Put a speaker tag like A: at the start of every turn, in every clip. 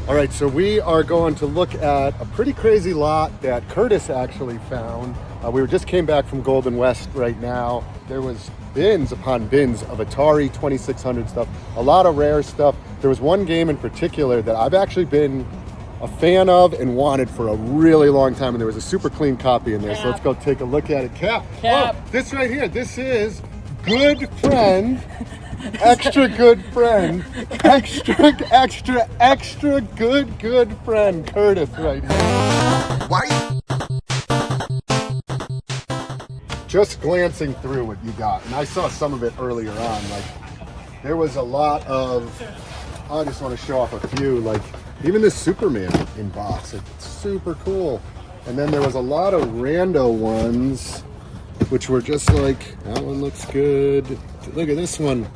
A: All right, so we are going to look at a pretty crazy lot that Curtis actually found. We just came back from Golden West right now. There was bins upon bins of Atari 2600 stuff, a lot of rare stuff. There was one game in particular that I've actually been a fan of and wanted for a really long time, and there was a super clean copy in there. So let's go take a look at it. Cap. Oh, this right here, this is Good Friend. Extra good friend, extra good friend, Curtis right here. Why? Just glancing through what you got, and I saw some of it earlier on, like there was a lot of, I just want to show off a few, like even this Superman in box, it's super cool. And then there was a lot of rando ones, which were just like, that one looks good. Look at this one.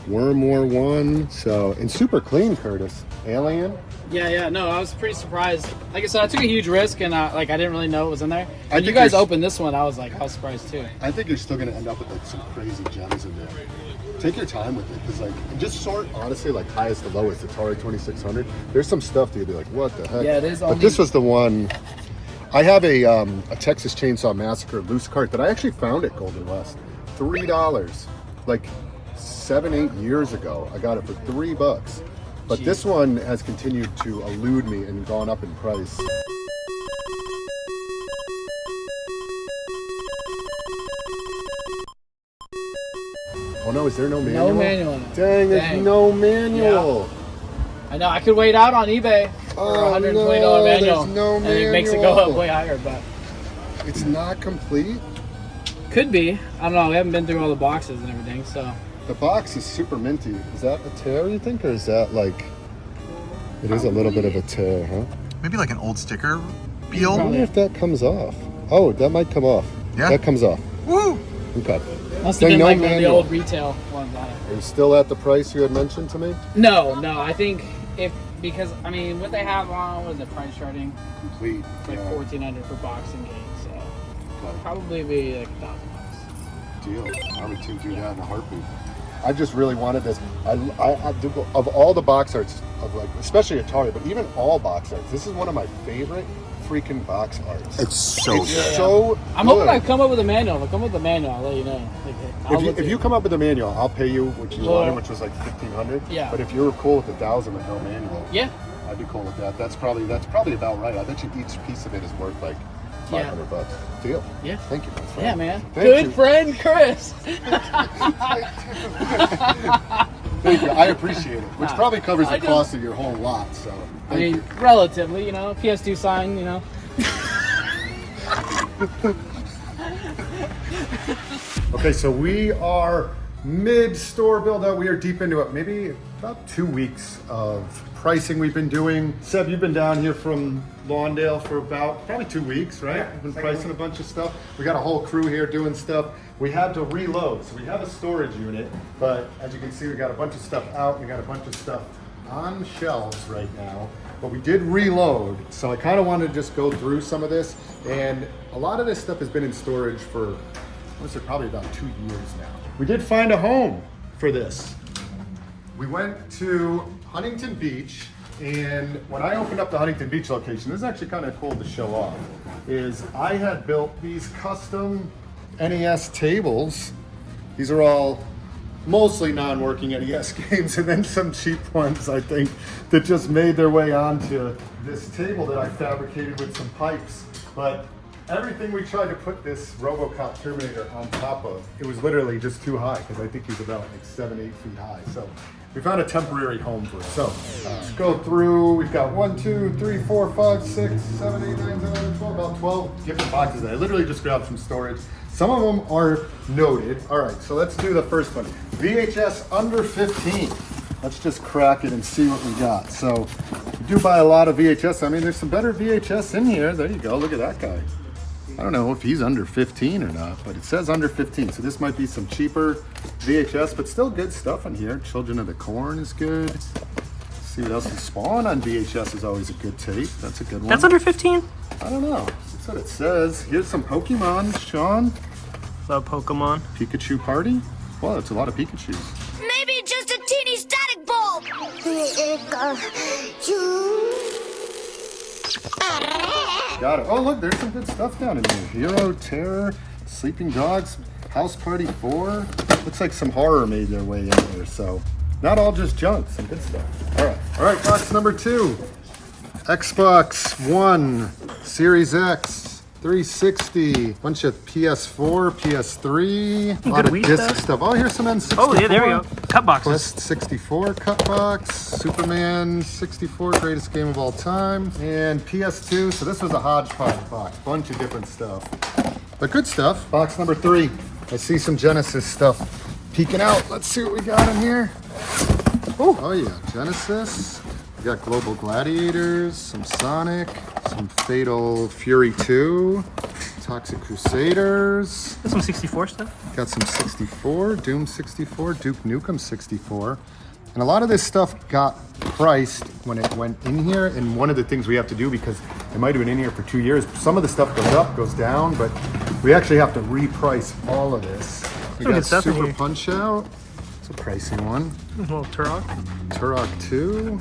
A: Worm War 1, so, and super clean, Curtis. Alien?
B: Yeah, no, I was pretty surprised. Like I said, I took a huge risk, and I didn't really know what was in there. When you guys opened this one, I was surprised too.
A: I think you're still going to end up with like some crazy gems in there. Take your time with it, because like, just sort, honestly, like highest to lowest, Atari 2600, there's some stuff that you'd be like, what the heck?
B: Yeah, it is.
A: But this was the one. I have a Texas Chainsaw Massacre loose cart that I actually found at Golden West. $3. Like, 7-8 years ago. I got it for $3, but this one has continued to elude me and gone up in price. Oh no, is there no manual?
B: No manual.
A: Dang, there's no manual.
B: Yeah. I know, I could wait out on eBay for $120 manual.
A: There's no manual.
B: And it makes it go up way higher, but
A: it's not complete?
B: Could be. I don't know, we haven't been through all the boxes and everything, so.
A: The box is super minty. Is that a tear, you think, or is that like... It is a little bit of a tear, huh?
C: Maybe like an old sticker peel?
A: I wonder if that comes off. Oh, that might come off. Yeah? That comes off.
C: Woo!
A: Okay.
B: Must have been like one of the old retail ones on it.
A: Are you still at the price you had mentioned to me?
B: No, I think because, I mean, what they have on, what is the price charting?
A: Complete.
B: It's like $1,400 for boxing games, so probably be like $1,000.
A: Deal. I would do that in a heartbeat. I just really wanted this. I of all the box arts, of like, especially Atari, but even all box arts, this is one of my favorite freaking box arts.
C: It's so good.
A: So
B: I'm hoping I come up with a manual. If I come up with a manual, I'll let you know.
A: If you come up with a manual, I'll pay you what you wanted, which was like $1,500.
B: Yeah.
A: But if you're cool with $1,000 with no manual,
B: yeah,
A: I'd be cool with that. That's probably about right. I bet you each piece of it is worth like $500. Deal.
B: Yeah.
A: Thank you, my friend.
B: Yeah, man.
A: Thank you.
B: Friend, Chris.
D: Thank you. I appreciate it. Which probably covers the cost of your whole lot. So
B: I mean, relatively, you know, PS2 sign, you know.
A: Okay, so we are mid-store build out. We are deep into it. Maybe about 2 weeks of pricing we've been doing. Seb, you've been down here from Lawndale for about probably 2 weeks, right?
B: Yeah,
A: We've been pricing a bunch of stuff. We got a whole crew here doing stuff. We had to reload, so we have a storage unit, but as you can see, we got a bunch of stuff out. We got a bunch of stuff on shelves right now, but we did reload. So I kind of wanted to just go through some of this, and a lot of this stuff has been in storage for, I would say, probably about 2 years now. We did find a home for this. We went to Huntington Beach, and when I opened up the Huntington Beach location, this is actually kind of cool to show off, is I had built these custom NES tables. These are all mostly non-working NES games, and then some cheap ones, I think, that just made their way onto this table that I fabricated with some pipes. But everything we tried to put this RoboCop Terminator on top of, it was literally just too high, because I think he's about like 7-8 feet high. So we found a temporary home for it. So let's go through. We've got 1, 2, 3, 4, 5, 6, 7, 8, 9, 10, 11, 12, about 12 different boxes that I literally just grabbed from storage. Some of them are noted. All right, so let's do the first one. VHS under 15. Let's just crack it and see what we got. So we do buy a lot of VHS. I mean, there's some better VHS in here. There you go, look at that guy. I don't know if he's under 15 or not, but it says under 15. So this might be some cheaper VHS, but still good stuff in here. Children of the Corn is good. Let's see what else is. Spawn on VHS is always a good tape. That's a good one.
E: That's under 15?
A: I don't know. That's what it says. Here's some Pokemon, Sean.
E: Love Pokemon.
A: Pikachu Party? Wow, that's a lot of Pikachus.
F: Maybe just a teeny static bulb.
A: Got it. Oh, look, there's some good stuff down in here. Hero, Terror, Sleeping Dogs, House Party 4. Looks like some horror made their way in there, so not all just junk, some good stuff. All right, box number 2. Xbox One, Series X, 360, bunch of PS4, PS3, a lot
E: Good
A: of
E: Wii
A: disc
E: stuff.
A: Oh, here's some N64.
E: Oh, yeah, there we go. Cut boxes.
A: Quest 64 cut box, Superman 64, greatest game of all time, and PS2. So this was a hodgepodge box, bunch of different stuff, but good stuff. Box number 3. I see some Genesis stuff peeking out. Let's see what we got in here. Oh yeah, Genesis. We got Global Gladiators, some Sonic, some Fatal Fury 2, Toxic Crusaders.
E: Got some 64 stuff.
A: Got some 64, Doom 64, Duke Nukem 64. And a lot of this stuff got priced when it went in here. And one of the things we have to do, because it might have been in here for 2 years, some of the stuff goes up, goes down, but we actually have to reprice all of this. We
E: Some
A: got
E: good stuff in
A: Super
E: here.
A: Punch Out. It's a pricey one.
E: A little Turok.
A: Turok 2,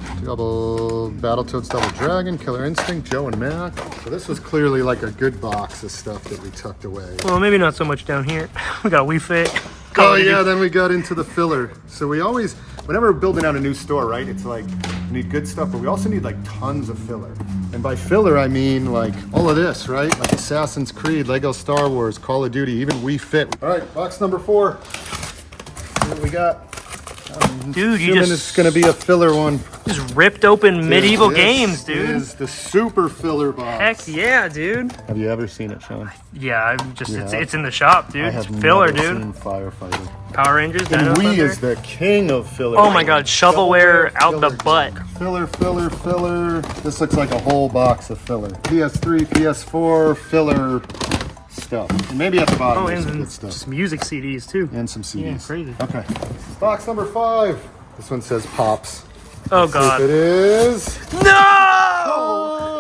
A: Battletoads Double Dragon, Killer Instinct, Joe and Mac. So this was clearly like a good box of stuff that we tucked away.
E: Well, maybe not so much down here. We got a Wii Fit.
A: Oh yeah, then we got into the filler. So we always, whenever we're building out a new store, right, it's like, we need good stuff, but we also need like tons of filler. And by filler, I mean like all of this, right? Like Assassin's Creed, Lego Star Wars, Call of Duty, even Wii Fit. All right, box number 4. See what we got.
E: Dude, you
A: Assuming
E: just
A: it's gonna be a filler one.
E: just ripped open medieval
A: This
E: games, dude.
A: is the super filler box.
E: Heck yeah, dude.
A: Have you ever seen it, Sean?
E: Yeah, I'm just
A: You
E: it's,
A: have?
E: it's in the shop, dude.
A: I
E: It's
A: have
E: filler,
A: never
E: dude.
A: seen Firefighter.
E: Power Rangers,
A: And
E: Dino
A: Wii
E: Thunder.
A: is the king of filler.
E: Oh my god, shovelware out the butt.
A: Filler, filler, filler. This looks like a whole box of filler. PS3, PS4, filler stuff. And maybe at the bottom
E: Oh,
A: there's
E: and
A: some
E: then
A: good stuff.
E: just music CDs too.
A: And some CDs.
E: Yeah, crazy.
A: Okay. Box number 5. This one says Pops.
E: Oh
A: Let's see if
E: god.
A: it is.
E: No!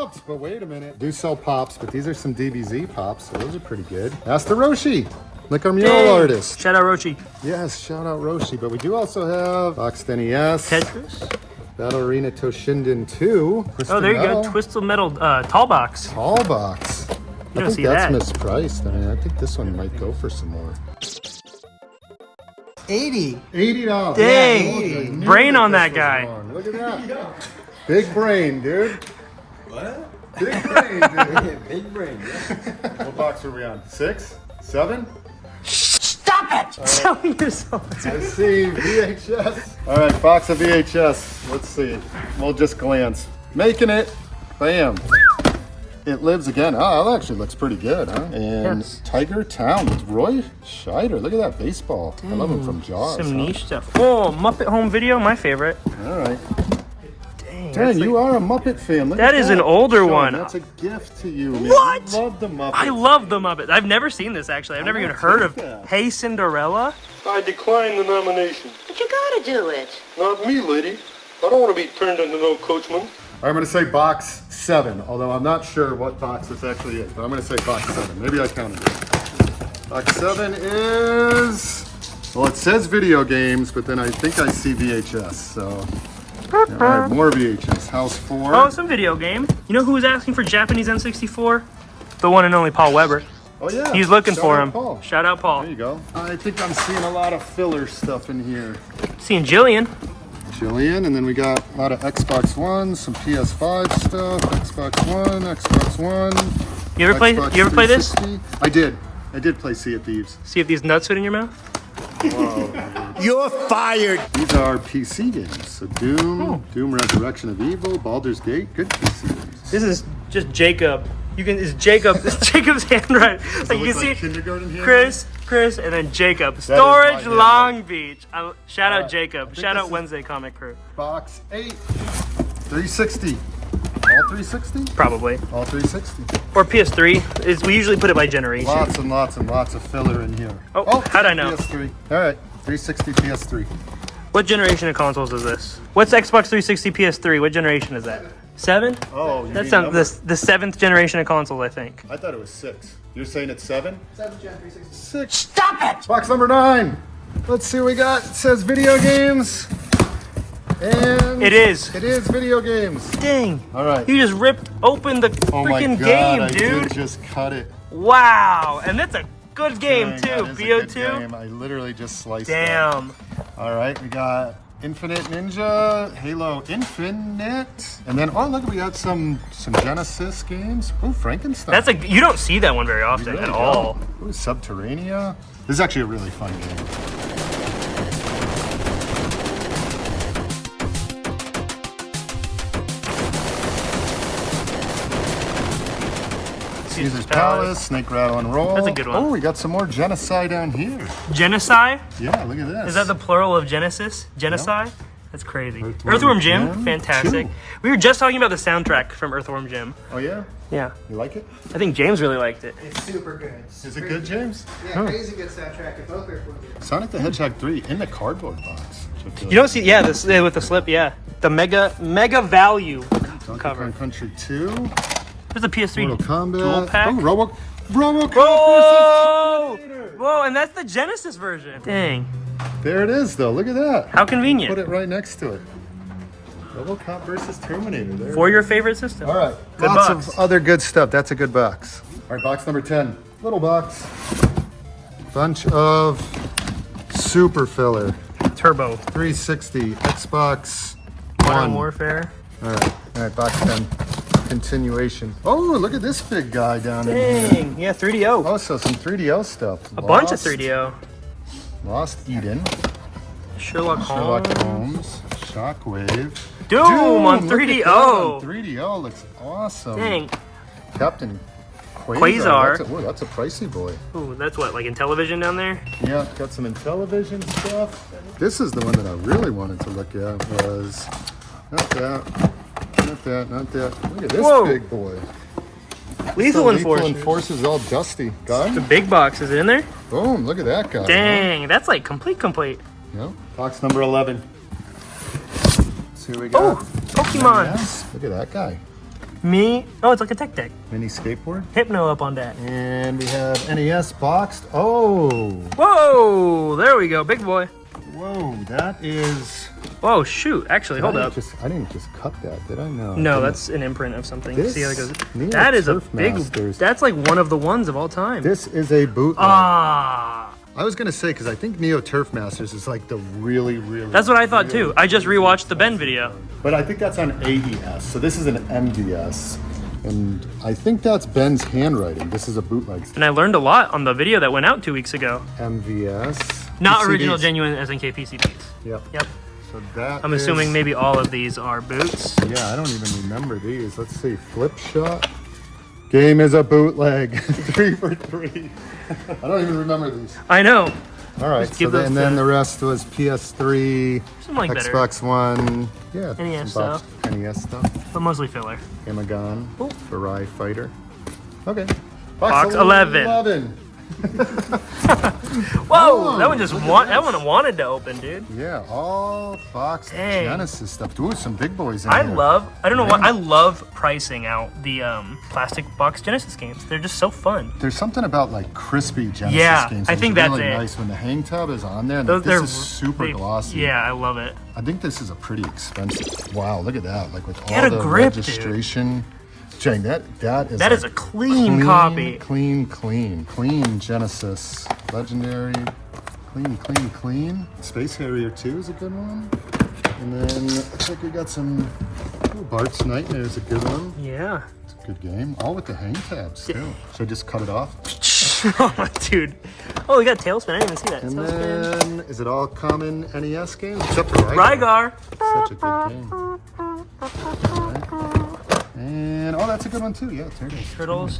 A: Pops! But wait a minute. Do sell Pops, but these are some DBZ Pops, so those are pretty good. Master Roshi. Like our mural
E: Dang.
A: artist.
E: Shout out Rochi.
A: Yes, shout out Roshi. But we do also have Boxed NES.
E: Tetris.
A: Battle Arena Toshinden 2.
E: Oh, there you go. Twisted Metal Tall Box.
A: Tall box.
E: You
A: I
E: don't
A: think
E: see
A: that's
E: that.
A: mispriced. I mean, I think this one might go for some more.
F: 80.
A: $80.
E: Dang.
A: Yeah, I knew
E: Brain on
A: this
E: that
A: was
E: guy.
A: wrong. Look at that. Big brain, dude.
F: What?
A: Big brain, dude.
F: Big brain. Yeah.
A: What box are we on? 6? 7?
E: Tell yourself.
A: I see VHS. All right, box of VHS. Let's see. We'll just glance. Making it. Bam. It lives again. Oh, that actually looks pretty good, huh? And
E: Yes.
A: Tiger Town with Roy Scheider. Look at that baseball. I love him from Jaws.
E: Some
A: huh?
E: niche stuff. Oh, Muppet Home Video, my favorite.
A: All right.
E: Dang,
A: Dan,
E: that's
A: you
E: like-
A: are a Muppet fan. Look
E: That
A: at
E: is an older
A: Sean,
E: one.
A: That's a gift to you, man.
E: What?
A: You love the Muppets.
E: I love the Muppet. I've never seen this actually. I've never even heard of
A: that.
E: Hey Cinderella.
G: I decline the nomination.
H: But you gotta do it.
G: Not me, lady. I don't want to be turned into no coachman.
A: I'm going to say box 7, although I'm not sure what box this actually is, but I'm going to say box 7. Maybe I counted it. Box 7 is, well, it says video games, but then I think I see VHS, so. All right, more VHS. House 4.
E: Oh, some video game. You know who was asking for Japanese N64? The one and only Paul Weber.
A: Oh, yeah.
E: He's looking
A: Shout
E: for
A: out
E: him.
A: Paul.
E: Shout out Paul.
A: There you go. I think I'm seeing a lot of filler stuff in here.
E: Seeing Jillian.
A: Jillian, and then we got a lot of Xbox One, some PS5 stuff, Xbox One.
E: You ever play?
A: Xbox
E: You ever play this?
A: 360. I did play Sea of Thieves.
E: See if these nuts fit in your mouth.
F: You're fired.
A: These are PC games. So Doom,
E: Oh.
A: Doom Resurrection of Evil, Baldur's Gate, good PC games.
E: This is just Jacob. You can. It's Jacob. It's Jacob's handwriting. Like you
A: look
E: can
A: like
E: see,
A: kindergarten here?
E: Chris, and then Jacob.
A: my
E: Storage
A: handwriting.
E: Long Beach. Shout out
A: right.
E: Jacob.
A: think
E: Shout
A: this
E: out
A: is-
E: Wednesday Comic Crew.
A: Box 8, 360. All 360?
E: Probably.
A: All 360.
E: Or PS3. We usually put it by generation.
A: Lots and lots and lots of filler in here.
E: Oh, how'd I know?
A: PS3. All right, 360 PS3.
E: What generation of consoles is this? What's Xbox 360 PS3? What generation is that? 7?
A: Oh, you
E: That
A: mean
E: sounds
A: number?
E: the 7th generation of consoles, I think.
A: I thought it was 6. You're saying it's 7?
F: 7th Gen 360.
A: 6.
H: Stop it!
A: Box number 9. Let's see what we got. It says video games. And
E: It is.
A: It is video games.
E: Dang.
A: All right.
E: You just ripped open the
A: Oh my
E: freaking
A: God,
E: game,
A: I
E: dude.
A: did just cut it.
E: Wow. And that's a good game,
A: Dang,
E: too.
A: that is a good
E: BO2.
A: game. I literally just sliced it.
E: Damn.
A: All right, we got Infinite Ninja, Halo Infinite, and then oh look, we got some Genesis games. Oh, Frankenstein.
E: That's you don't see that one very often
A: Really
E: at
A: don't.
E: all.
A: Ooh, Subterranea. This is actually a really fun game. Caesar's Palace, Snake Rattle and Roll.
E: That's a good one.
A: Oh, we got some more Genocide down here.
E: Genocide?
A: Yeah, look at this.
E: Is that the plural of Genesis? Genocide? That's crazy.
A: Earthworm
E: Earthworm Jim?
A: Jim,
E: Fantastic.
A: 2.
E: We were just talking about the soundtrack from Earthworm Jim.
A: Oh yeah?
E: Yeah.
A: You like it?
E: I think James really liked it.
F: It's super good.
A: Is it good, James?
F: Yeah, crazy good soundtrack at both Earthworm Jim.
A: Sonic the Hedgehog 3 in the cardboard box. which I feel
E: You don't
A: like-
E: see, yeah, this with the slip, yeah. The mega value
A: Donkey
E: cover.
A: Kong Country 2.
E: There's a PS3
A: Mortal Kombat.
E: dual pack.
A: Oh, RoboCop
E: Whoa!
A: versus Terminator.
E: Whoa, and that's the Genesis version. Dang.
A: There it is, though. Look at that.
E: How
A: Put
E: convenient.
A: it right next to it. RoboCop versus Terminator. There.
E: For your favorite system.
A: All right.
E: Good
A: Lots
E: box.
A: of other good stuff. That's a good box. All right, box number 10. Little box. Bunch of super filler.
E: Turbo.
A: 360, Xbox
E: Modern
A: One.
E: Warfare.
A: All right, box 10. Continuation. Oh, look at this big guy down in here.
E: Dang. Yeah, 3DO.
A: Oh, so some 3DO stuff.
E: A bunch of 3DO.
A: Lost Eden.
E: Sherlock
A: Sherlock
E: Holmes.
A: Holmes. Shockwave.
E: Doom on
A: look at
E: 3DO.
A: that on 3DO looks awesome.
E: Dang.
A: Captain
E: Quasar.
A: That's a pricey boy.
E: Ooh, that's what, like in television down there?
A: Yeah, got some Intellivision stuff. This is the one that I really wanted to look at was not that. Not that. Look at this
E: Whoa.
A: big boy.
E: Lethal Enforcers.
A: Enforcers all dusty.
E: The
A: Gun.
E: big box, is it in there?
A: Boom, look at that guy.
E: Dang, that's like complete.
A: Yeah. Box number 11. See what we
E: Oh,
A: got.
E: Pokemon.
A: Yes, look at that guy.
E: Me. Oh, it's like a tech deck.
A: Mini skateboard.
E: Hypno up on that.
A: And we have NES boxed. Oh,
E: Whoa, there we go, big boy.
A: whoa, that is.
E: Whoa, shoot. Actually, hold up.
A: I didn't just cut that, did I? No.
E: No,
A: I
E: that's an imprint of something.
A: This
E: See how it goes.
A: Neo
E: That is a
A: Turf
E: big.
A: Masters.
E: That's like one of the ones of all time.
A: This is a bootleg.
E: Ah,
A: I was gonna say because I think Neo Turf Masters is like the really.
E: that's what I thought too. I just rewatched the Ben video.
A: But I think that's on AES, so this is an MVS, and I think that's Ben's handwriting. This is a bootleg
E: And I learned a lot on the video that went out 2 weeks ago.
A: MVS.
E: Not
A: PCBs.
E: original, genuine SNK PCBs.
A: Yep.
E: Yep.
A: So that.
E: I'm assuming maybe all of these are boots.
A: Yeah, I don't even remember these. Let's see. Flip shot. Game is a bootleg. 3 for 3. I don't even remember these.
E: I know.
A: All right.
E: give those
A: And then
E: to-
A: the rest was PS3,
E: Some like better,
A: Xbox One. Yeah.
E: NES
A: some box- NES stuff.
E: but mostly filler.
A: Amagon.
E: Cool.
A: Farai Fighter. Okay.
E: Box 11.
A: 11.
E: Whoa, that one wanted to open, dude.
A: Yeah, all box
E: Dang.
A: Genesis stuff. Dude, some big boys in
E: I
A: here.
E: don't know why, I love pricing out the plastic box Genesis games. They're just so fun.
A: There's something about like crispy Genesis
E: Yeah,
A: games.
E: I
A: It's
E: think that's
A: really
E: it.
A: nice when the hang tub is on there. And
E: Those
A: this is super
E: they-
A: glossy.
E: Yeah, I love it.
A: I think this is a pretty expensive. Wow, look at that! Like with
E: Get
A: all
E: a
A: the
E: grip, dude.
A: registration. Jane, that is
E: That is a clean copy.
A: Clean Genesis, legendary, clean. Space Harrier 2 is a good one. And then looks like we got some. Ooh, Bart's Nightmare is a good one.
E: Yeah.
A: It's a good game. All with the hang tabs too. Should I just cut it off?
E: Oh, dude. Oh, we got Tailspin. I didn't even see that.
A: And
E: Tailspin.
A: then is it all common NES games except for Rygar?
E: Rygar.
A: Such a good game. Alright. And oh, that's a good one too. Yeah, Turtles.
E: Turtles.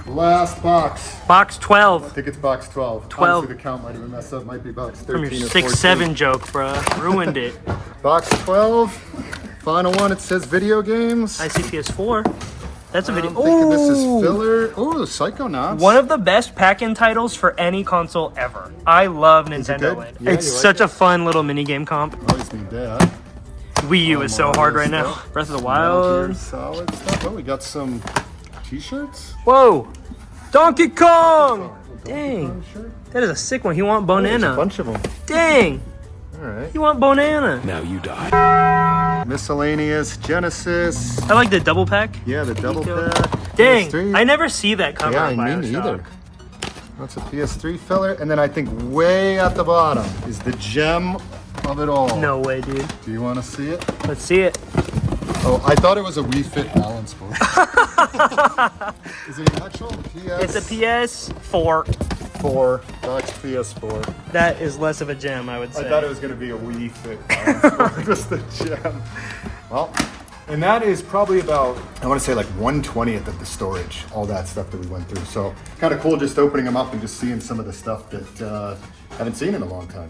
A: Last box.
E: Box
A: I
E: 12.
A: think it's box 12.
E: 12.
A: Honestly, the count might have been messed up. Might be box 13
E: From your
A: or 14.
E: 6-7 joke, bruh. Ruined it.
A: Box 12. Final one. It says video games.
E: ICPS4. That's a video.
A: I'm thinking this is
E: Ooh.
A: filler. Oh, the Psychonauts.
E: One of the best pack-in titles for any console ever. I love
A: it
E: Nintendo
A: good?
E: Land.
A: Yeah,
E: It's
A: you like
E: such a fun little minigame comp.
A: Always need that.
E: Wii U is so
A: Mario
E: hard right now.
A: stuff.
E: Breath of the
A: Metal Gear
E: Wild.
A: Solid stuff. Oh, we got some t-shirts?
E: Whoa! Donkey Kong!
A: Donkey
E: Dang.
A: Kong shirt?
E: That is a sick one. He want
A: Oh, there's a
E: banana.
A: bunch of them.
E: Dang!
A: All right.
E: He want banana.
A: Miscellaneous Genesis.
E: I like the double pack.
A: Yeah, the double
E: Detail.
A: pack.
E: Dang!
A: PS3.
E: I never see that cover
A: Yeah,
E: on
A: me
E: Bioshock.
A: neither. That's a PS3 filler. And then I think way at the bottom is the gem of it all.
E: No way, dude.
A: Do you want to see it?
E: Let's see it.
A: Oh, I thought it was a Wii Fit balance board. Is it an actual PS?
E: It's a PS4.
A: 4. That's PS4.
E: That is less of a gem, I would say.
A: I thought it was going to be a Wii Fit balance board. Just the gem. Well, and that is probably about, I want to say like 1/20th of the storage, all that stuff that we went through. So kind of cool just opening them up and just seeing some of the stuff that haven't seen in a long time.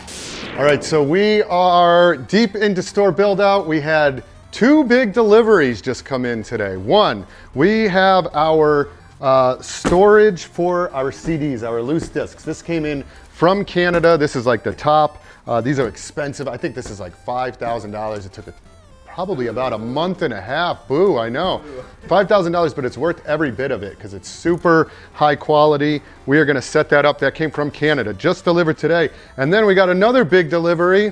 A: All right, so we are deep into store build out. We had 2 big deliveries just come in today. One, we have our storage for our CDs, our loose discs. This came in from Canada. This is like the top. These are expensive. I think this is like $5,000. It took probably about a month and a half. Boo, I know. $5,000, but it's worth every bit of it because it's super high quality. We are gonna set that up. That came from Canada, just delivered today. And then we got another big delivery.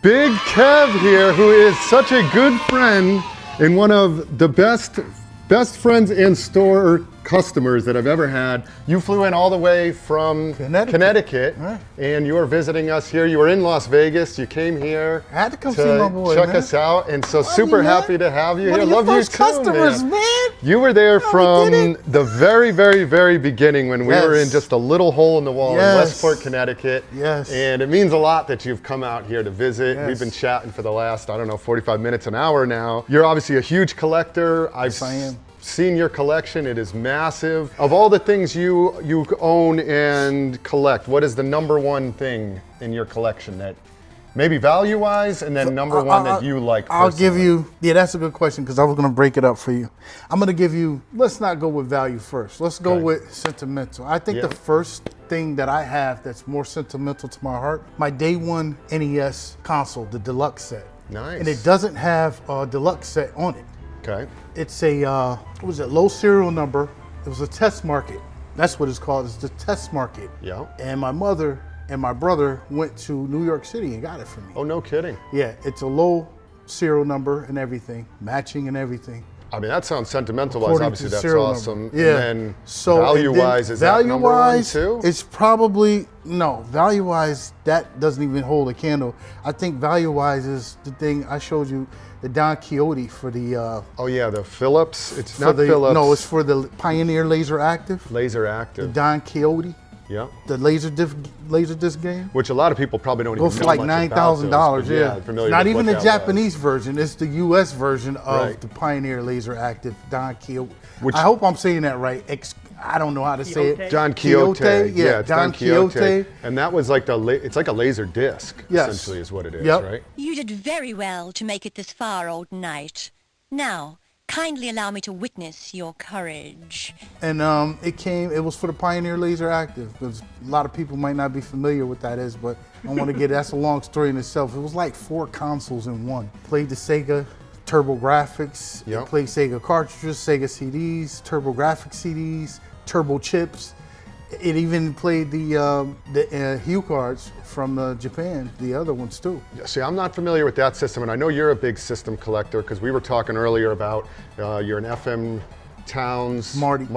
A: Big Kev here, who is such a good friend and one of the best friends and store customers that I've ever had. You flew in all the way from Connecticut
H: Right.
A: and you are visiting us here. You were in Las Vegas. You came here
H: I had to come see my boy,
A: check
H: man.
A: us out, and so
H: Love
A: super
H: you, man.
A: happy to have you
H: One
A: here.
H: of your
A: Love you
H: first
A: too,
H: customers,
A: man.
H: man.
A: You were there
H: No, we
A: from
H: didn't.
A: the very, very, very beginning when we were in
H: Yes.
A: just a little hole in the wall in
H: Yes.
A: Westport, Connecticut.
H: Yes.
A: And it means a lot that you've come out here to visit.
H: Yes.
A: We've been chatting for the last, 45 minutes, an hour now. You're obviously a huge collector.
H: Yes, I am.
A: Seen your collection. It is massive. Of all the things you own and collect, what is the number one thing in your collection that maybe value-wise, and then number one that you like
H: I'll give
A: personally?
H: you, yeah, that's a good question because I was going to break it up for you. I'm going to give you, let's not go with value first. Let's go
A: Okay.
H: with sentimental. I think
A: Yeah.
H: the first thing that I have that's more sentimental to my heart, my day one NES console, the deluxe set.
A: Nice.
H: And it doesn't have a deluxe set on it.
A: Okay.
H: It's a, what was it, low serial number. It was a test market. That's what it's called, it's the test market.
A: Yeah.
H: And my mother and my brother went to New York City and got it for me.
A: Oh, no kidding.
H: Yeah, it's a low serial number and everything, matching and everything.
A: I mean, that sounds sentimental-wise.
H: According
A: Obviously,
H: to
A: that's
H: serial
A: awesome.
H: number. Yeah.
A: And then
H: So
A: value-wise, is that number one
H: value-wise,
A: too?
H: it's probably no. Value-wise, that doesn't even hold a candle. I think value-wise is the thing I showed you, the Don Quixote for the.
A: Oh yeah, the Philips. It's
H: for
A: not
H: the,
A: Philips.
H: No, it's for the Pioneer Laser Active.
A: Laser Active.
H: Don Quixote,
A: Yeah.
H: the laser disc game.
A: Which a lot of people probably don't
H: Go
A: even
H: for
A: know
H: like
A: much about
H: $9,000.
A: those, but
H: Yeah,
A: familiar
H: not
A: with
H: even
A: what
H: the
A: that
H: Japanese version. It's the U.S. version of
A: Right.
H: the Pioneer Laser Active Don Quixote.
A: Which-
H: I hope I'm saying that right. I don't know how to say it.
E: Quixote?
A: Don Quixote.
H: Yeah,
A: it's
H: Don Quixote.
A: And that was like it's like a laser disc,
H: Yes.
A: essentially, is what it is,
H: Yep.
A: right?
I: You did very well to make it this far, old knight. Now, kindly allow me to witness your courage.
H: And it was for the Pioneer Laser Active, because a lot of people might not be familiar with that is, but I want to that's a long story in itself. It was like 4 consoles in one. Played the Sega TurboGrafx,
A: Yep.
H: it played Sega cartridges, Sega CDs, TurboGrafx CDs, Turbo chips. It even played the Hue cards from Japan, the other ones too.
A: See, I'm not familiar with that system, and I know you're a big system collector because we were talking earlier about you're an FM Towns
H: Marty.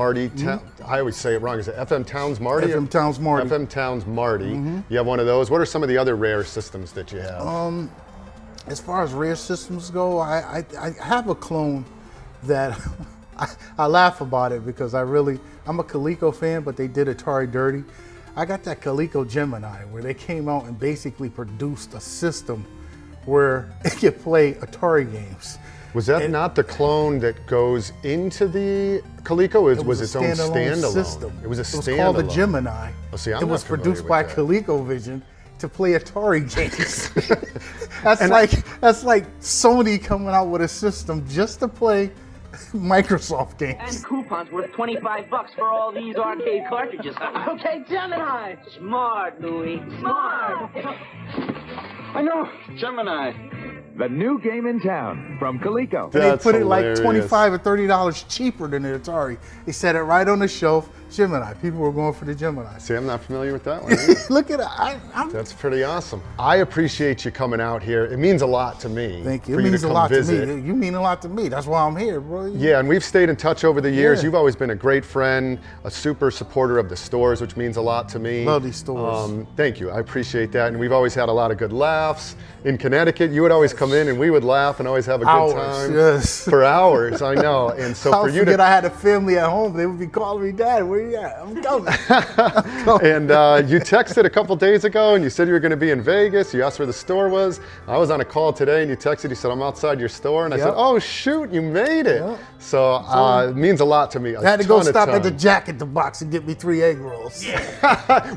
A: I always say it wrong. Is it FM Towns Marty?
H: FM Towns Marty.
A: FM Towns Marty. You have one of those. What are some of the other rare systems that you have?
H: As far as rare systems go, I have a clone that I laugh about it because I'm a Coleco fan, but they did Atari dirty. I got that Coleco Gemini where they came out and basically produced a system where it could play Atari games.
A: Was that not the clone that goes into the Coleco? It was its own standalone
H: system.
A: It was a standalone.
H: It was called the Gemini.
A: Oh, see, I'm
H: it
A: not
H: was
A: familiar
H: produced
A: with
H: by
A: that.
H: ColecoVision to play Atari games. that's like Sony coming out with a system just to play Microsoft games.
J: And coupons worth $25 for all these arcade cartridges. Okay, Gemini. Smart, Louie. Smart.
K: I know, Gemini. the new game in town from Coleco.
H: And they
A: That's
H: put it
A: hilarious.
H: like $25 or $30 cheaper than the Atari. They set it right on the shelf. Gemini. People were going for the Gemini.
A: See, I'm not familiar with that one. either.
H: Look at it.
A: That's pretty awesome. I appreciate you coming out here. It means a lot to me.
H: Thank you.
A: for
H: It means
A: to
H: a
A: come
H: lot
A: visit.
H: to me. You mean a lot to me. That's why I'm here, bro.
A: Yeah, and we've stayed in touch over the years.
H: Yeah.
A: You've always been a great friend, a super supporter of the stores, which means a lot to me.
H: Love these stores.
A: Thank you. I appreciate that. And we've always had a lot of good laughs. In Connecticut, you would always come in and we would laugh and always have a good
H: Hours,
A: time.
H: yes.
A: For hours, I know. And so
H: I'll
A: for you
H: forget
A: to
H: I had a family at home. They would be calling me, Dad, where you at? I'm coming.
A: And you texted a couple days ago and you said you were going to be in Vegas. You asked where the store was. I was on a call today and you texted, you said, I'm outside your store. And I said, oh, shoot, you made it.
H: Yep.
A: So it means a lot to me.
H: I had to go stop at the Jack in the Box and get me 3 egg rolls.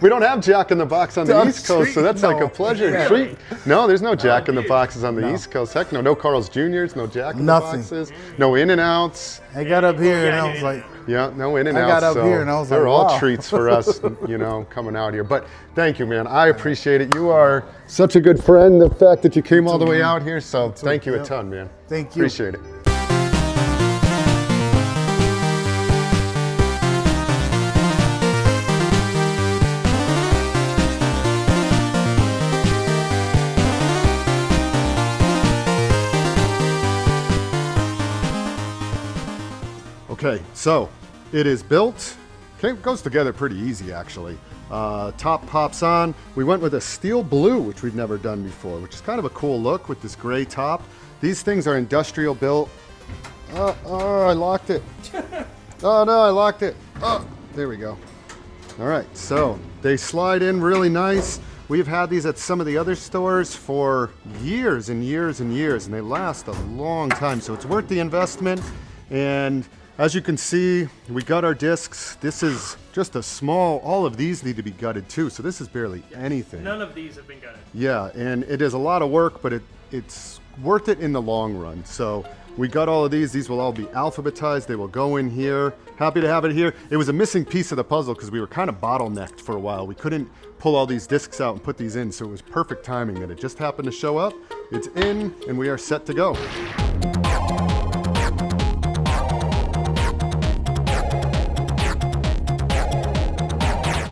A: We don't have Jack in the Box on the East Coast, so that's like a pleasure and treat. No, there's no Jack in the Boxes on the East Coast. Heck no, no Carl's Jr.'s, no Jack in the Boxes, no In-N-Outs.
H: I got up here and I was like,
A: yeah, no In-N-Outs.
H: I got up
A: so
H: here and I was
A: they're
H: like,
A: all
H: wow.
A: treats for us, you know, coming out here. But thank you, man. I appreciate it. You are such a good friend. The fact that you came all the way out here, so thank you a ton, man.
H: Thank you.
A: Appreciate it. Okay, so it is built. It goes together pretty easy, actually. Top pops on. We went with a steel blue, which we've never done before, which is kind of a cool look with this gray top. These things are industrial built. Oh, I locked it. Oh no, I locked it. Oh, there we go. All right, so they slide in really nice. We've had these at some of the other stores for years and years and years, and they last a long time, so it's worth the investment. And as you can see, we got our discs. This is just a small, all of these need to be gutted too, so this is barely anything.
E: None of these have been gutted.
A: Yeah, and it is a lot of work, but it's worth it in the long run. So we got all of these. These will all be alphabetized. They will go in here. Happy to have it here. It was a missing piece of the puzzle because we were kind of bottlenecked for a while. We couldn't pull all these discs out and put these in, so it was perfect timing that it just happened to show up. It's in, and we are set to go.